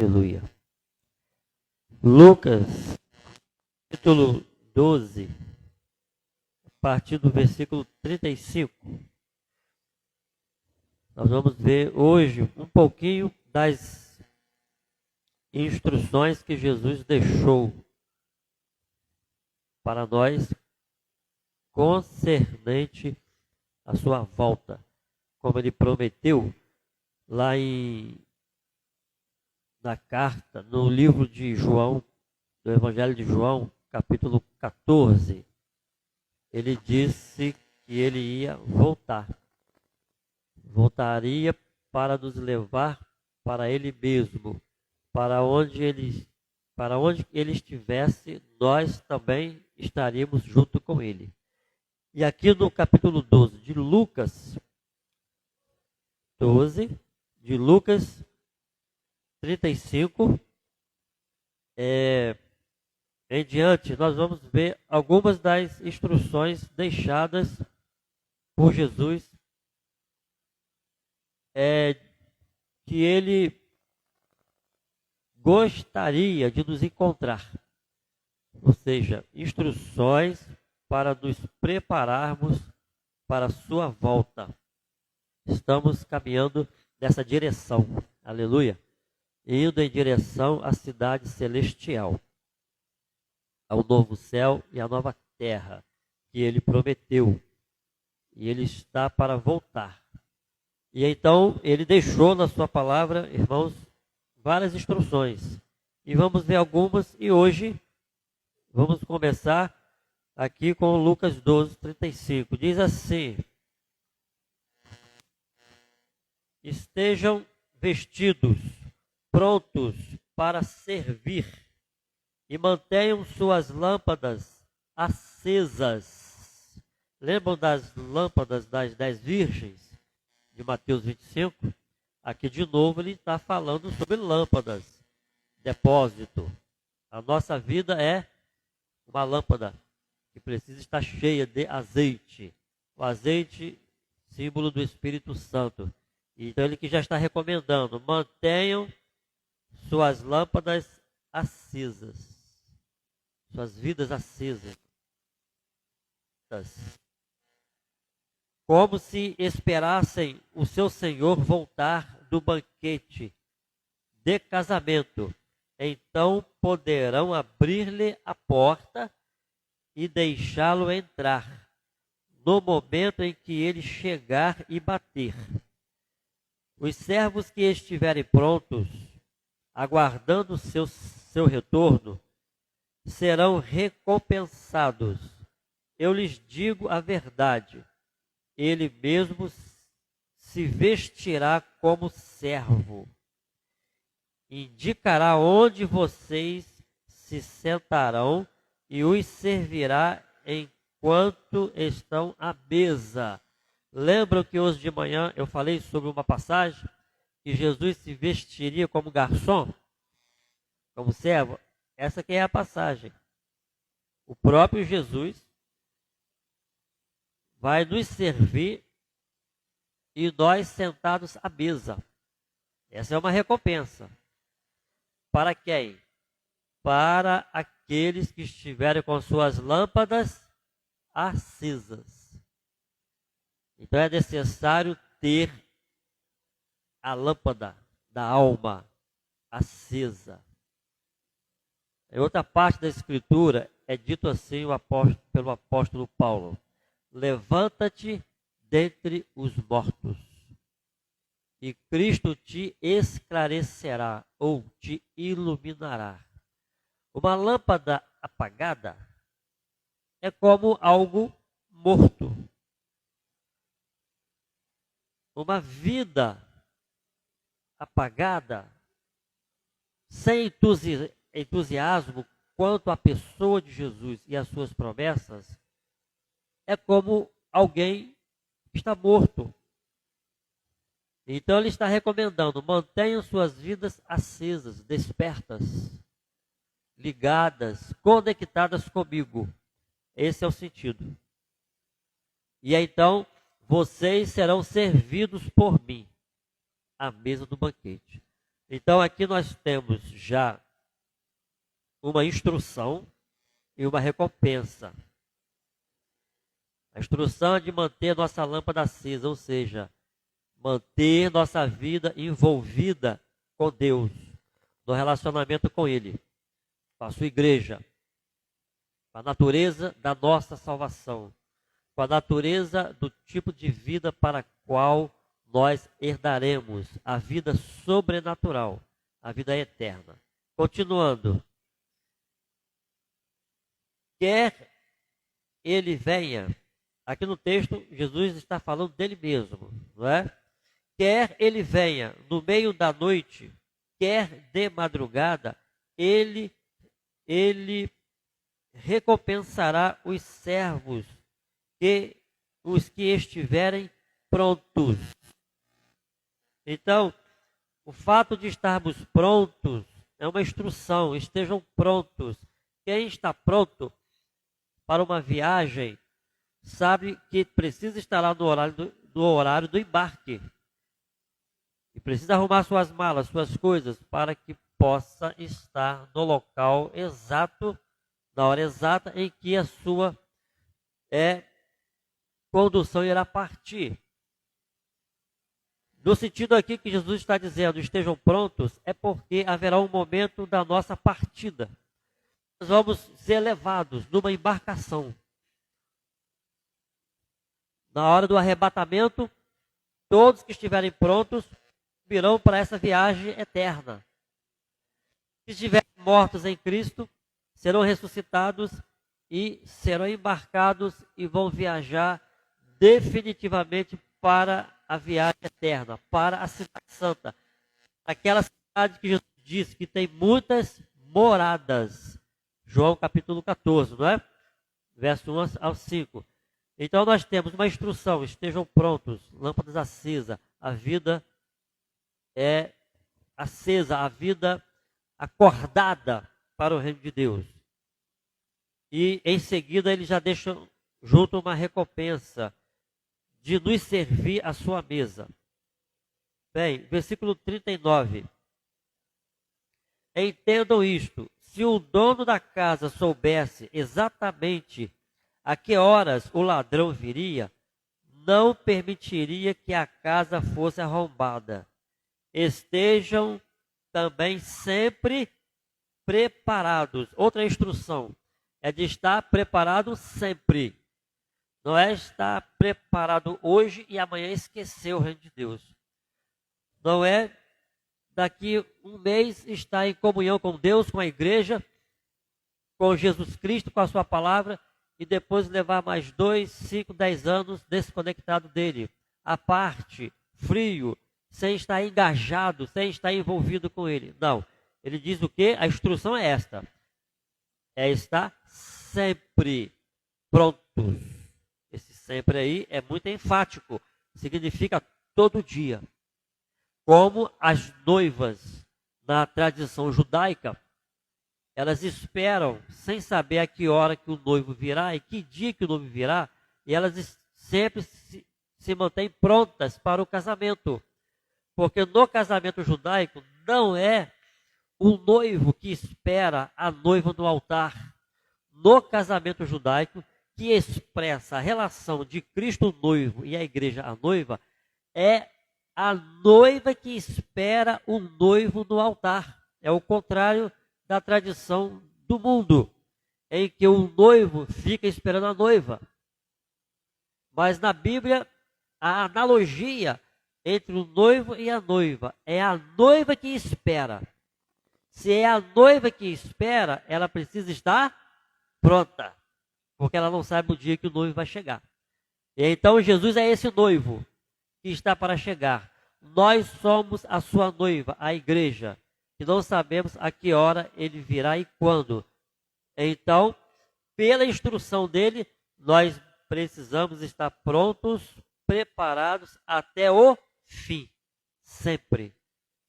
Aleluia. Lucas, capítulo 12, a partir do versículo 35. Nós vamos ver hoje um pouquinho das instruções que Jesus deixou para nós concernente à sua volta, como ele prometeu lá na carta, no livro de João, do Evangelho de João, capítulo 14. Ele disse que ele ia voltaria para nos levar para ele mesmo, para onde ele estivesse, nós também estaríamos junto com ele. E aqui no capítulo 12 de Lucas 35, em diante, nós vamos ver algumas das instruções deixadas por Jesus, que ele gostaria de nos encontrar. Ou seja, instruções para nos prepararmos para a sua volta. Estamos caminhando nessa direção, aleluia, indo em direção à cidade celestial, ao novo céu e à nova terra que ele prometeu, e ele está para voltar. E então ele deixou na sua palavra, irmãos, várias instruções, e vamos ver algumas, e hoje vamos começar aqui com Lucas 12, 35. Diz assim: estejam vestidos, prontos para servir, e mantenham suas lâmpadas acesas. Lembram das lâmpadas das 10 virgens de Mateus 25? Aqui de novo ele está falando sobre lâmpadas, depósito. A nossa vida é uma lâmpada que precisa estar cheia de azeite. O azeite, símbolo do Espírito Santo. Então ele que já está recomendando, mantenham suas lâmpadas acesas, suas vidas acesas, como se esperassem o seu Senhor voltar do banquete de casamento. Então poderão abrir-lhe a porta e deixá-lo entrar, no momento em que ele chegar e bater. Os servos que estiverem prontos, aguardando seu retorno, serão recompensados. Eu lhes digo a verdade, ele mesmo se vestirá como servo, indicará onde vocês se sentarão e os servirá enquanto estão à mesa. Lembram que hoje de manhã eu falei sobre uma passagem que Jesus se vestiria como garçom, como servo? Essa aqui é a passagem. O próprio Jesus vai nos servir e nós sentados à mesa. Essa é uma recompensa. Para quem? Para aqueles que estiverem com suas lâmpadas acesas. Então é necessário ter a lâmpada da alma acesa. Em outra parte da Escritura é dito assim pelo apóstolo Paulo: levanta-te dentre os mortos, e Cristo te esclarecerá ou te iluminará. Uma lâmpada apagada é como algo morto. Uma vida apagada, sem entusiasmo quanto à pessoa de Jesus e às suas promessas, é como alguém que está morto. Então ele está recomendando, mantenham suas vidas acesas, despertas, ligadas, conectadas comigo. Esse é o sentido. E então vocês serão servidos por mim à mesa do banquete. Então aqui nós temos já uma instrução e uma recompensa. A instrução é de manter nossa lâmpada acesa, ou seja, manter nossa vida envolvida com Deus, no relacionamento com Ele, com a sua igreja, com a natureza da nossa salvação, com a natureza do tipo de vida para a qual nós herdaremos a vida sobrenatural, a vida eterna. Continuando. Quer ele venha, aqui no texto Jesus está falando dele mesmo, não é? Quer ele venha no meio da noite, quer de madrugada, ele recompensará os servos, os que estiverem prontos. Então, o fato de estarmos prontos é uma instrução, estejam prontos. Quem está pronto para uma viagem sabe que precisa estar lá no horário do embarque. E precisa arrumar suas malas, suas coisas, para que possa estar no local exato, na hora exata em que a sua condução irá partir. No sentido aqui que Jesus está dizendo, estejam prontos, é porque haverá um momento da nossa partida. Nós vamos ser levados numa embarcação. Na hora do arrebatamento, todos que estiverem prontos virão para essa viagem eterna. Se estiverem mortos em Cristo, serão ressuscitados e serão embarcados e vão viajar definitivamente para a viagem eterna, para a cidade santa. Aquela cidade que Jesus disse que tem muitas moradas. João capítulo 14, não é? Verso 1 ao 5. Então nós temos uma instrução, estejam prontos, lâmpadas acesas, a vida é acesa, a vida acordada para o reino de Deus. E em seguida ele já deixa junto uma recompensa de nos servir à sua mesa. Bem, versículo 39. Entendam isto, se o dono da casa soubesse exatamente a que horas o ladrão viria, não permitiria que a casa fosse arrombada. Estejam também sempre preparados. Outra instrução é de estar preparado sempre. Não é estar preparado hoje e amanhã esquecer o reino de Deus. Não é daqui um mês estar em comunhão com Deus, com a igreja, com Jesus Cristo, com a sua palavra, e depois levar mais 2, 5, 10 anos desconectado dele, à parte, frio, sem estar engajado, sem estar envolvido com ele. Não. Ele diz o quê? A instrução é esta. É estar sempre prontos. Esse sempre aí é muito enfático. Significa todo dia. Como as noivas na tradição judaica, elas esperam sem saber a que hora que o noivo virá e que dia que o noivo virá, e elas sempre se mantêm prontas para o casamento. Porque no casamento judaico não é o noivo que espera a noiva no altar. No casamento judaico, que expressa a relação de Cristo noivo e a igreja a noiva, é a noiva que espera o noivo no altar. É o contrário da tradição do mundo, em que o noivo fica esperando a noiva. Mas na Bíblia, a analogia entre o noivo e a noiva é a noiva que espera. Se é a noiva que espera, ela precisa estar pronta, porque ela não sabe o dia que o noivo vai chegar. E então Jesus é esse noivo que está para chegar. Nós somos a sua noiva, a igreja, que não sabemos a que hora ele virá e quando. Então, pela instrução dele, nós precisamos estar prontos, preparados até o fim, sempre,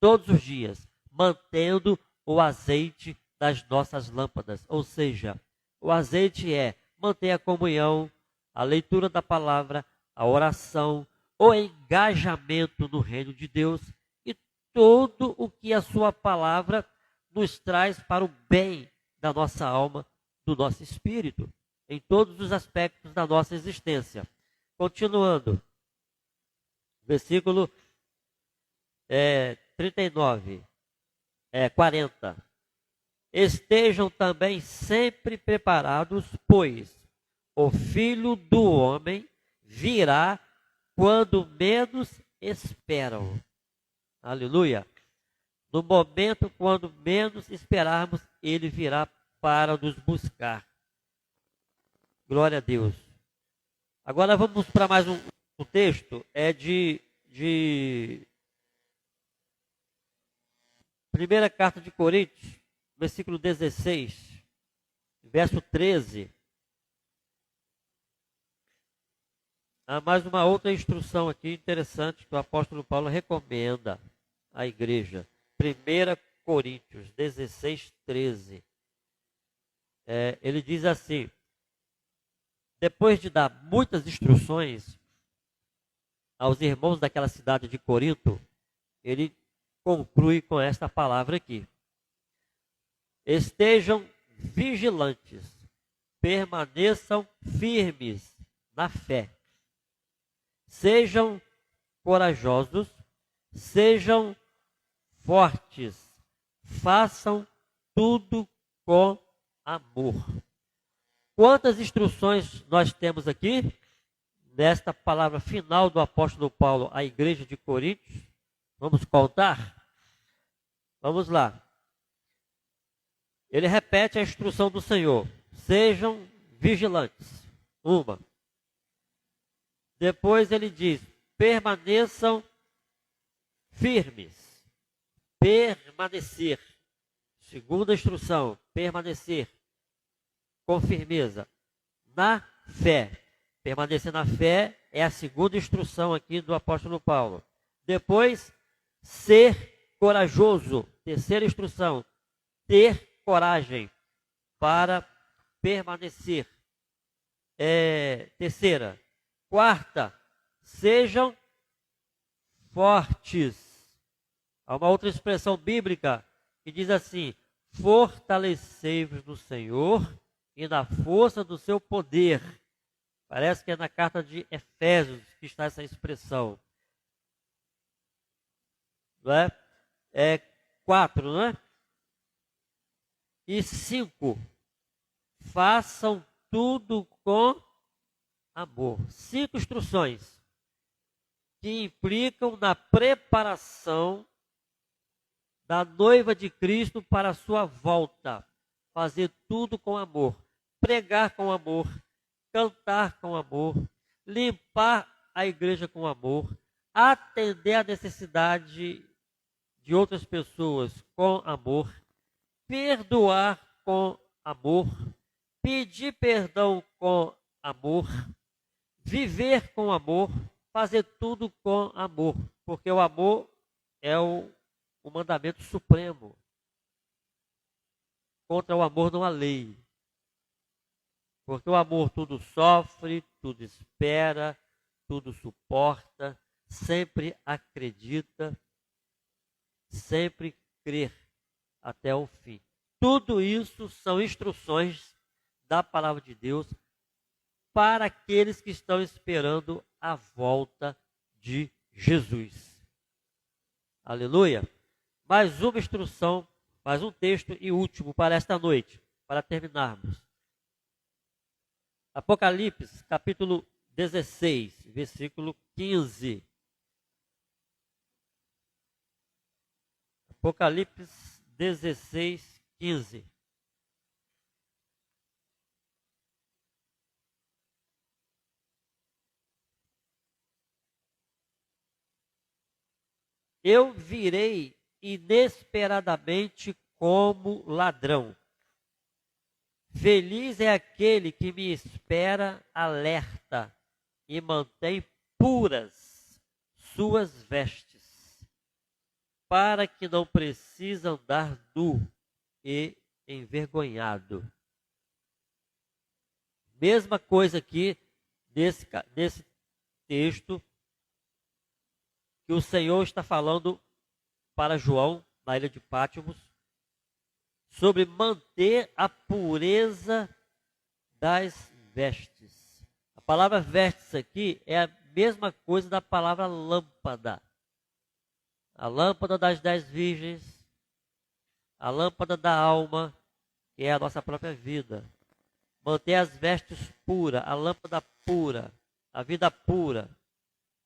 todos os dias, mantendo o azeite das nossas lâmpadas. Ou seja, o azeite é manter a comunhão, a leitura da palavra, a oração, o engajamento no reino de Deus e tudo o que a sua palavra nos traz para o bem da nossa alma, do nosso espírito, em todos os aspectos da nossa existência. Continuando, versículo 40. Estejam também sempre preparados, pois o Filho do Homem virá quando menos esperam. Aleluia! No momento quando menos esperarmos, ele virá para nos buscar. Glória a Deus. Agora vamos para mais um texto, é de primeira carta de Coríntios, versículo 16, verso 13. Há mais uma outra instrução aqui interessante que o apóstolo Paulo recomenda à igreja. 1 Coríntios 16, 13. Ele diz assim: depois de dar muitas instruções aos irmãos daquela cidade de Corinto, ele conclui com esta palavra aqui: estejam vigilantes, permaneçam firmes na fé, sejam corajosos, sejam fortes, façam tudo com amor. Quantas instruções nós temos aqui nesta palavra final do apóstolo Paulo à igreja de Coríntios? Vamos contar? Vamos lá. Ele repete a instrução do Senhor: sejam vigilantes. Uma. Depois ele diz: permaneçam firmes. Permanecer. Segunda instrução: permanecer com firmeza na fé. Permanecer na fé é a segunda instrução aqui do apóstolo Paulo. Depois, ser corajoso. Terceira instrução: ter coragem para permanecer. Terceira. Quarta, sejam fortes. Há uma outra expressão bíblica que diz assim: fortalecei-vos no Senhor e na força do seu poder. Parece que é na carta de Efésios que está essa expressão. Não é? 4, não é? E 5, façam tudo com amor. 5 instruções que implicam na preparação da noiva de Cristo para a sua volta. Fazer tudo com amor. Pregar com amor. Cantar com amor. Limpar a igreja com amor. Atender a necessidade de outras pessoas com amor. Perdoar com amor. Pedir perdão com amor. Viver com amor. Fazer tudo com amor. Porque o amor é o mandamento supremo. Contra o amor não há lei. Porque o amor tudo sofre, tudo espera, tudo suporta, sempre acredita, sempre crê até o fim. Tudo isso são instruções da palavra de Deus para aqueles que estão esperando a volta de Jesus. Aleluia! Mais uma instrução, mais um texto e último para esta noite, para terminarmos. Apocalipse, capítulo 16, versículo 15. Apocalipse 16, 15. Eu virei inesperadamente como ladrão. Feliz é aquele que me espera alerta e mantém puras suas vestes, para que não precise andar nu e envergonhado. Mesma coisa aqui nesse texto, que o Senhor está falando para João, na ilha de Pátimos, sobre manter a pureza das vestes. A palavra vestes aqui é a mesma coisa da palavra lâmpada. A lâmpada das 10 virgens, a lâmpada da alma, que é a nossa própria vida. Manter as vestes puras, a lâmpada pura, a vida pura,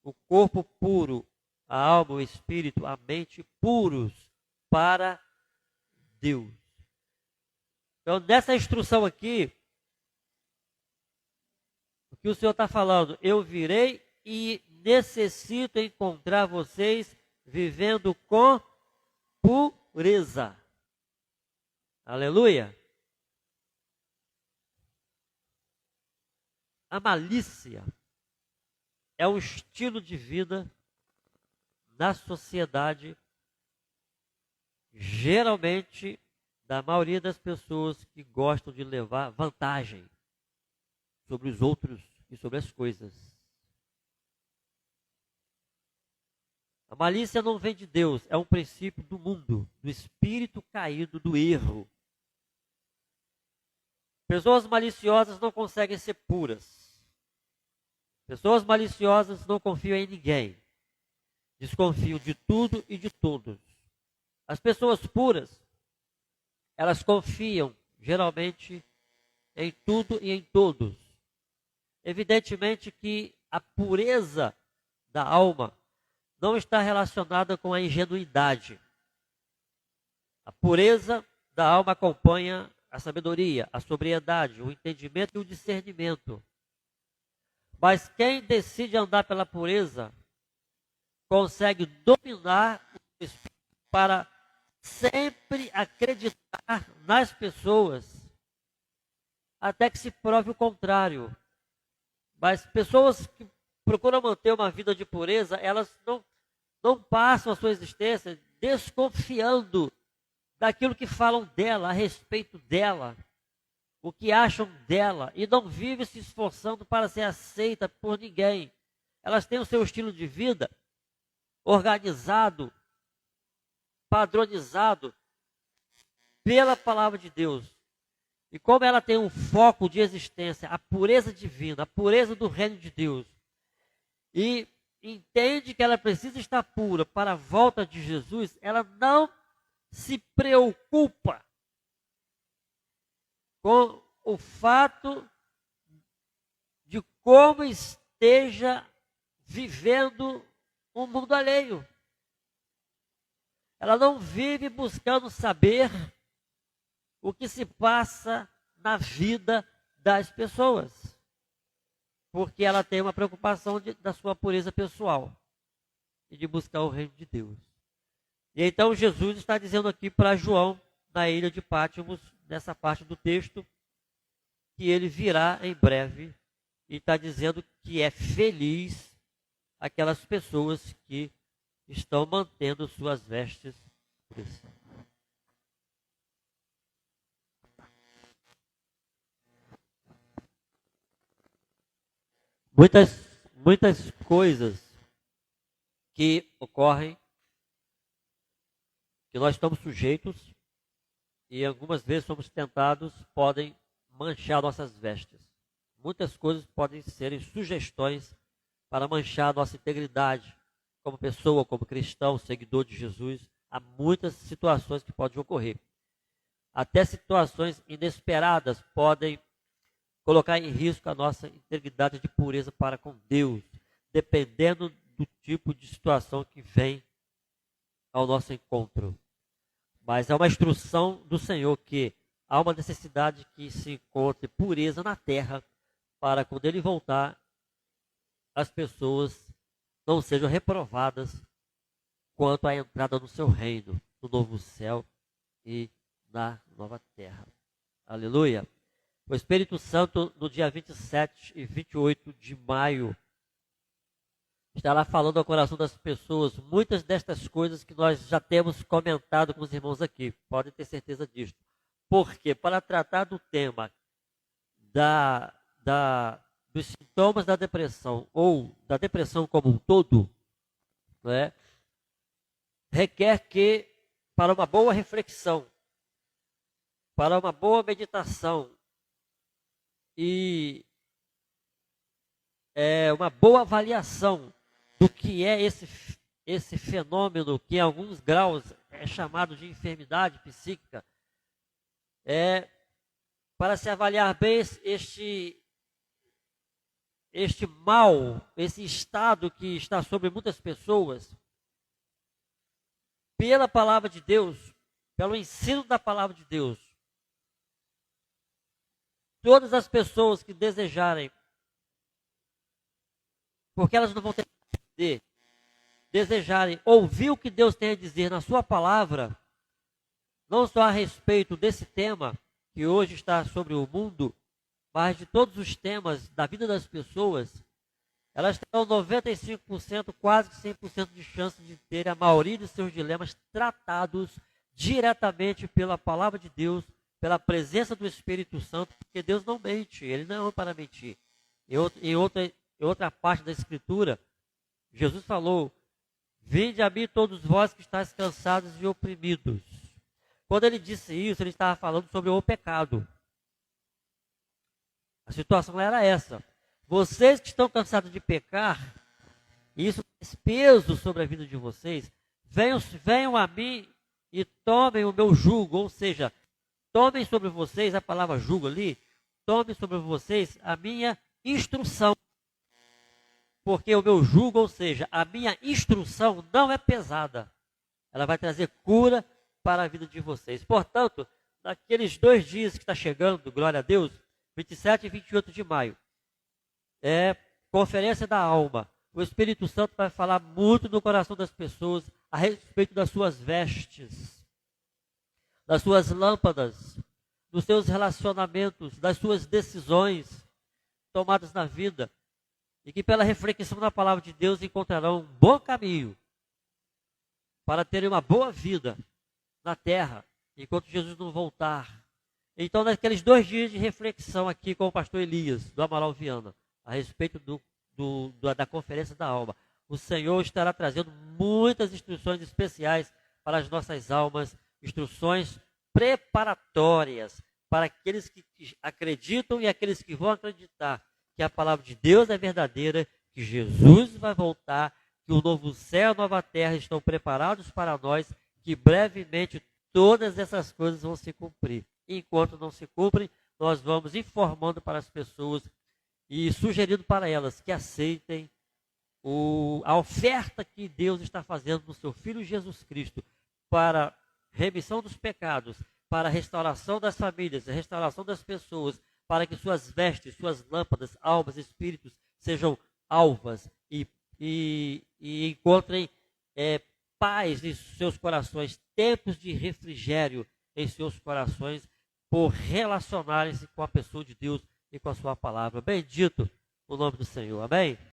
o corpo puro, a alma, o espírito, a mente puros para Deus. Então, nessa instrução aqui, o que o Senhor está falando? Eu virei e necessito encontrar vocês vivendo com pureza. Aleluia. A malícia é um estilo de vida na sociedade, geralmente da maioria das pessoas que gostam de levar vantagem sobre os outros e sobre as coisas. A malícia não vem de Deus, é um princípio do mundo, do espírito caído do erro. Pessoas maliciosas não conseguem ser puras. Pessoas maliciosas não confiam em ninguém. Desconfiam de tudo e de todos. As pessoas puras, elas confiam geralmente em tudo e em todos. Evidentemente que a pureza da alma não está relacionada com a ingenuidade. A pureza da alma acompanha a sabedoria, a sobriedade, o entendimento e o discernimento. Mas quem decide andar pela pureza consegue dominar o espírito para sempre acreditar nas pessoas, até que se prove o contrário. Mas pessoas que procuram manter uma vida de pureza, elas não passam a sua existência desconfiando daquilo que falam dela, a respeito dela, o que acham dela, e não vivem se esforçando para ser aceita por ninguém. Elas têm o seu estilo de vida organizado, padronizado pela palavra de Deus. E como ela tem um foco de existência, a pureza divina, a pureza do reino de Deus, e entende que ela precisa estar pura para a volta de Jesus, ela não se preocupa com o fato de como esteja vivendo um mundo alheio. Ela não vive buscando saber o que se passa na vida das pessoas, porque ela tem uma preocupação da sua pureza pessoal e de buscar o reino de Deus. E então Jesus está dizendo aqui para João, na ilha de Pátimos, nessa parte do texto, que ele virá em breve, e está dizendo que é feliz aquelas pessoas que estão mantendo suas vestes puras. Muitas coisas que ocorrem, que nós estamos sujeitos, e algumas vezes somos tentados, podem manchar nossas vestes. Muitas coisas podem serem sugestões para manchar nossa integridade como pessoa, como cristão, seguidor de Jesus. Há muitas situações que podem ocorrer. Até situações inesperadas podem colocar em risco a nossa integridade de pureza para com Deus, dependendo do tipo de situação que vem ao nosso encontro. Mas é uma instrução do Senhor que há uma necessidade que se encontre pureza na terra, para quando Ele voltar, as pessoas não sejam reprovadas quanto à entrada no seu reino, no novo céu e na nova terra. Aleluia! O Espírito Santo, no dia 27 e 28 de maio, estará falando ao coração das pessoas muitas destas coisas que nós já temos comentado com os irmãos aqui. Podem ter certeza disso. Porque para tratar do tema dos sintomas da depressão, ou da depressão como um todo, não é? requer que, para uma boa reflexão, para uma boa meditação e uma boa avaliação do que é esse fenômeno que em alguns graus é chamado de enfermidade psíquica, para se avaliar bem este mal, esse estado que está sobre muitas pessoas, pela palavra de Deus, pelo ensino da palavra de Deus. Todas as pessoas que desejarem, porque elas não vão ter que dizer, desejarem ouvir o que Deus tem a dizer na sua palavra, não só a respeito desse tema que hoje está sobre o mundo, mas de todos os temas da vida das pessoas, elas terão 95%, quase 100% de chance de ter a maioria de seus dilemas tratados diretamente pela palavra de Deus, pela presença do Espírito Santo, porque Deus não mente, Ele não é para mentir. Em outra parte da Escritura, Jesus falou: vinde a mim todos vós que estáis cansados e oprimidos. Quando Ele disse isso, Ele estava falando sobre o pecado. A situação era essa: vocês que estão cansados de pecar, e isso faz peso sobre a vida de vocês, venham a mim e tomem o meu jugo, ou seja, tomem sobre vocês, a palavra jugo ali, tomem sobre vocês a minha instrução. Porque o meu jugo, ou seja, a minha instrução não é pesada. Ela vai trazer cura para a vida de vocês. Portanto, naqueles 2 dias que está chegando, glória a Deus, 27 e 28 de maio, Conferência da Alma. O Espírito Santo vai falar muito no coração das pessoas a respeito das suas vestes, das suas lâmpadas, dos seus relacionamentos, das suas decisões tomadas na vida, e que pela reflexão da palavra de Deus encontrarão um bom caminho para terem uma boa vida na terra, enquanto Jesus não voltar. Então, naqueles 2 dias de reflexão aqui com o pastor Elias, do Amaral Viana, a respeito da Conferência da Alma, o Senhor estará trazendo muitas instruções especiais para as nossas almas, instruções preparatórias para aqueles que acreditam e aqueles que vão acreditar que a palavra de Deus é verdadeira, que Jesus vai voltar, que o novo céu e a nova terra estão preparados para nós, que brevemente todas essas coisas vão se cumprir. Enquanto não se cumprem, nós vamos informando para as pessoas e sugerindo para elas que aceitem a oferta que Deus está fazendo no seu Filho Jesus Cristo para remissão dos pecados, para a restauração das famílias, a restauração das pessoas, para que suas vestes, suas lâmpadas, almas, espíritos sejam alvas e encontrem paz em seus corações, tempos de refrigério em seus corações, por relacionarem-se com a pessoa de Deus e com a sua palavra. Bendito o nome do Senhor. Amém?